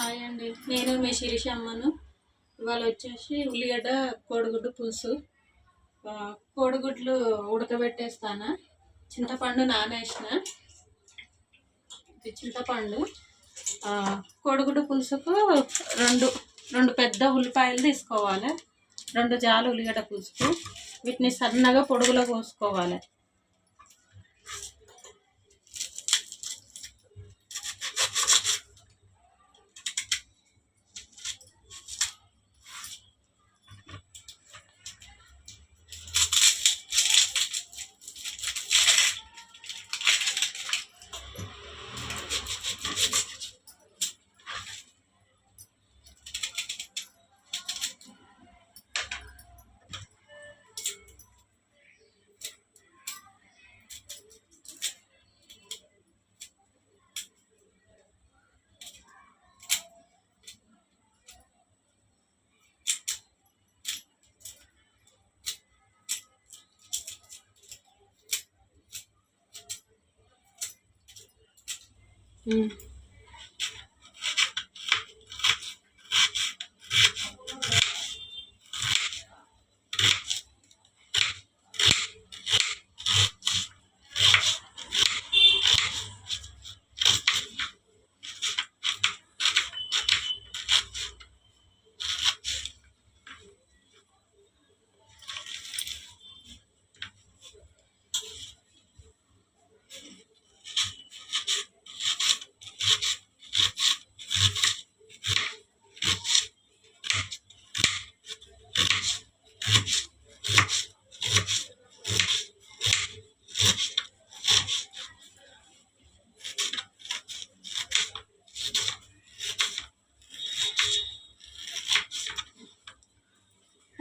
Hi అండి, నేను మీ శిరీష అమ్మను. ఇవాళ వచ్చేసి ఉల్లిగడ్డ కోడిగుడ్డు పులుసు. కోడిగుడ్లు ఉడకబెట్టేస్తాను. చింతపండు నానేసిన ఇది చింతపండు. కోడిగుడ్డు పులుసుకు రెండు రెండు పెద్ద ఉల్లిపాయలు తీసుకోవాలి. 2 జాలు ఉల్లిగడ్డ పులుసుకు వీటిని సన్నగా పొడుగులో కోసుకోవాలి.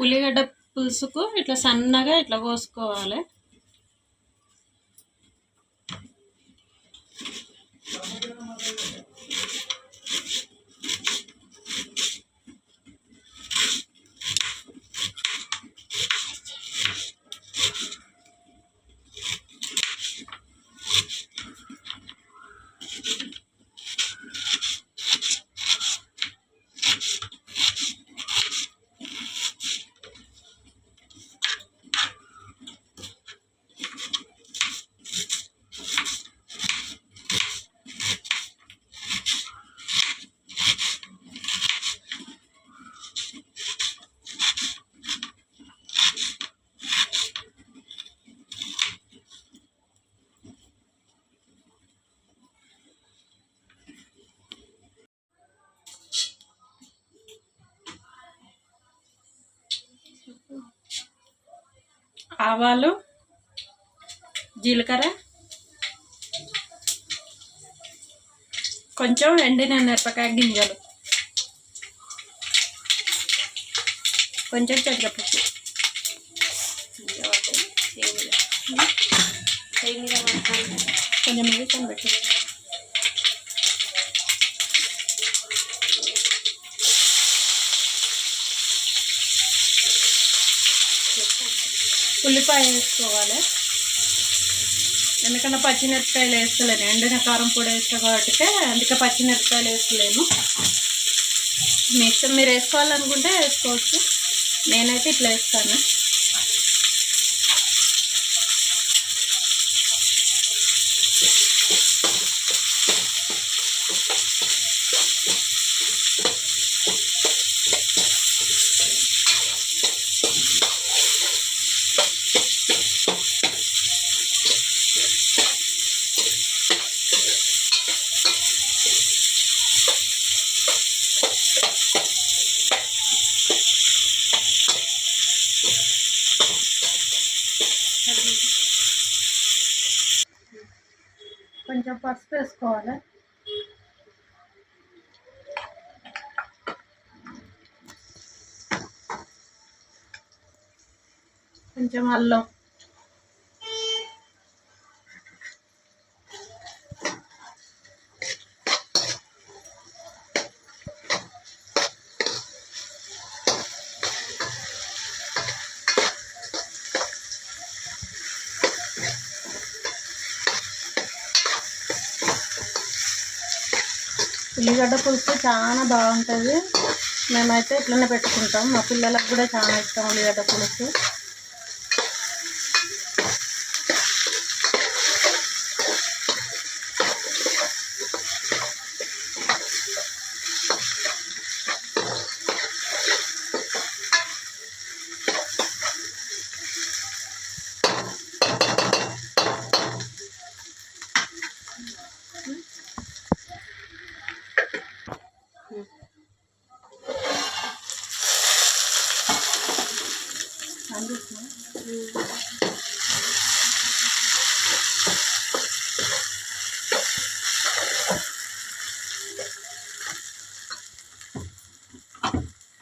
ఉల్లిగడ్డ పులుసుకు ఇట్లా సన్నగా ఇట్లా కోసుకోవాలి. ఆవాలు, జీలకర్ర, కొంచెం ఎండిన మిరపకాయ గింజలు, కొంచెం శనగపప్పు, కొంచెం మిగిలిన పెట్టు. ఉల్లిపాయ వేసుకోవాలి. ఎందుకంటే పచ్చిమిరపకాయలు వేస్తలేను, ఎండిన కారం పొడి వేస్తా కాబట్టి అందుకే పచ్చిమిరపకాయలు వేస్తలేను. మీ ఇష్టం, మీరు వేసుకోవాలనుకుంటే వేసుకోవచ్చు. నేనైతే ఇట్లా వేస్తాను. కొంచెం పసుపు వేసుకోవాలి. కొంచెం అల్లం, ఉల్లిగడ్డ పులుసు చాలా బాగుంటుంది. మేమైతే ఇట్లనే పెట్టుకుంటాం. మా పిల్లలకు కూడా చాలా ఇష్టం ఉల్లిగడ్డ పులుసు.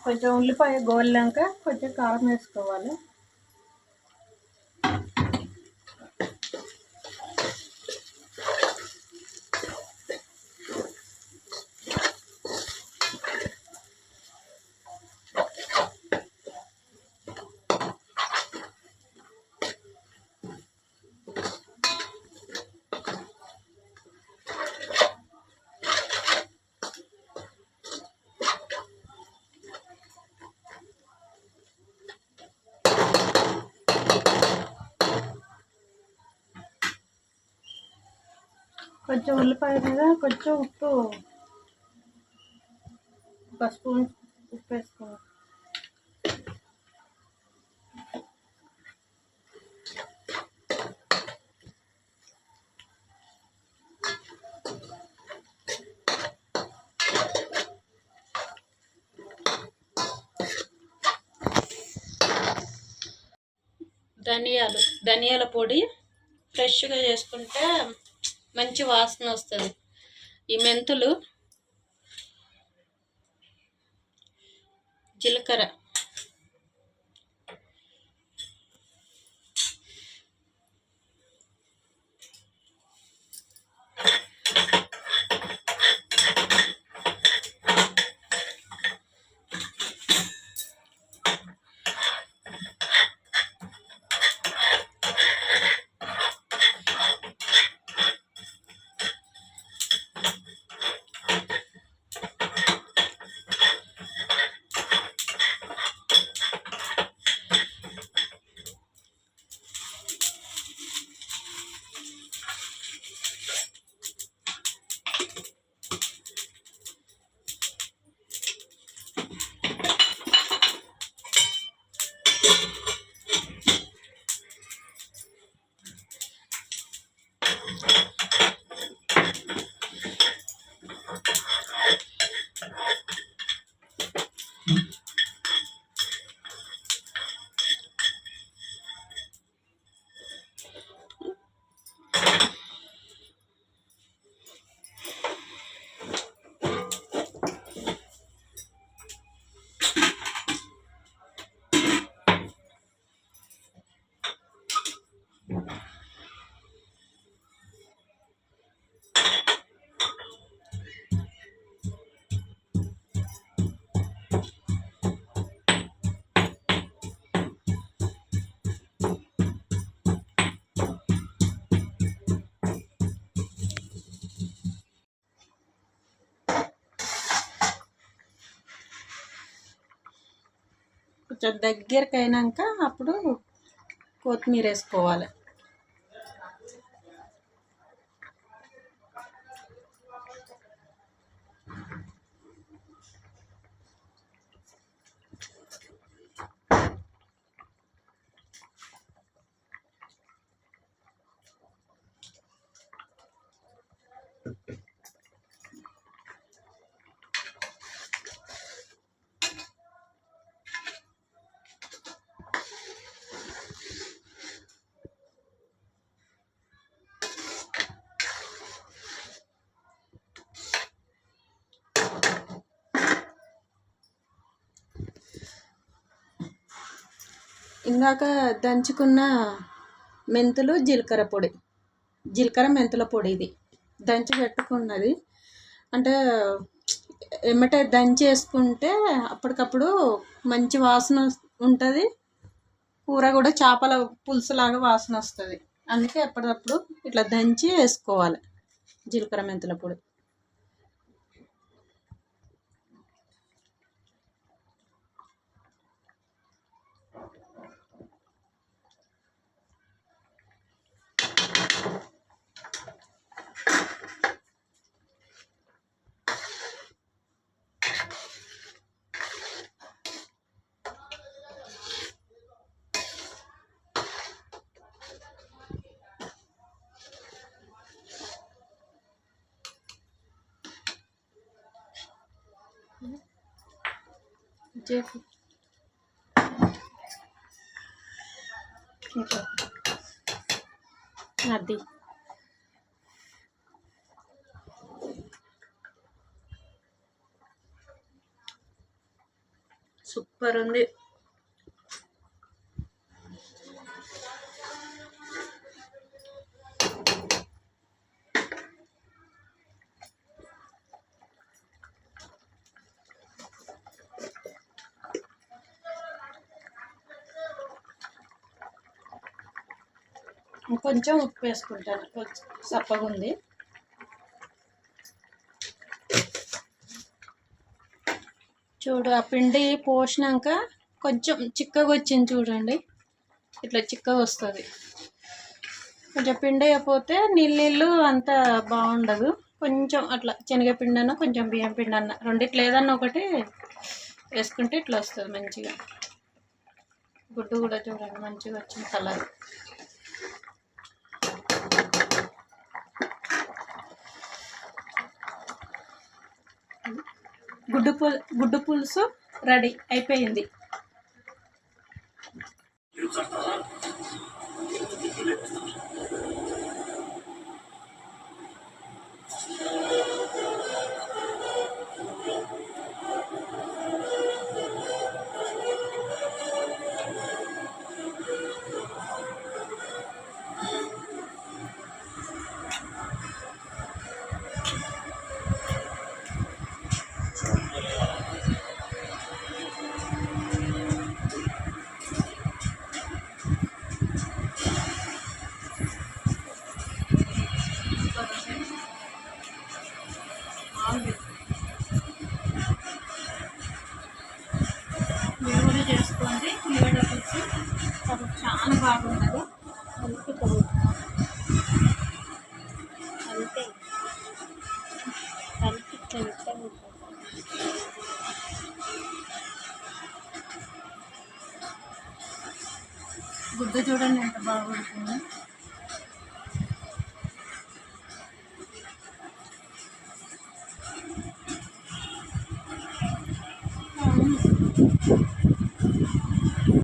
కొంచెం ఉల్లిపాయ గోలినాక కొంచెం కారం వేసుకోవాలి. కొంచెం ఉల్లిపాయ మీద కొంచెం ఉప్పు, ఒక స్పూన్ ఉప్పు వేసుకోవాలి. ధనియాల పొడి ఫ్రెష్గా చేసుకుంటే మంచి వాసన వస్తుంది. ఈ మెంతులు, జీలకర్ర, కొంచెం దగ్గరికి అయినాక అప్పుడు కొత్తిమీర వేసుకోవాలి. ఇందాక దంచుకున్న మెంతులు, జీలకర్ర మెంతుల పొడి ఇది దంచి పెట్టుకున్నది. అంటే ఎమ్మటే దంచి వేసుకుంటే అప్పటికప్పుడు మంచి వాసన ఉంటుంది. కూర కూడా చేపల పులుసులాగా వాసన వస్తుంది. అందుకే ఎప్పటికప్పుడు ఇట్లా దంచి వేసుకోవాలి జీలకర్ర మెంతుల పొడి. చెప్పు ఇంకా అది సూపర్ ఉంది. కొంచెం ఉప్పు వేసుకుంటాను, కొంచెం సప్పగా ఉంది. చూడు ఆ పిండి పోసినాక కొంచెం చిక్కగా వచ్చింది చూడండి, ఇట్లా చిక్కగా వస్తుంది. కొంచెం పిండి అయిపోతే నీళ్ళు అంత బాగుండదు. కొంచెం అట్లా శనగపిండి అన్న కొంచెం బియ్యం పిండి అన్న రెండిట్లో ఏదన్నా ఒకటి వేసుకుంటే ఇట్లా వస్తుంది మంచిగా. గుడ్డు కూడా చూడండి మంచిగా వచ్చింది కలర్. గుడ్డు పులుసు రెడీ అయిపోయింది. మీరు కూడా చేసుకోండి. ఉల్లిగడ్డ పులుసు చాలా బాగున్నది. గుడ్డు చూడండి ఎంత బాగుంటుందో.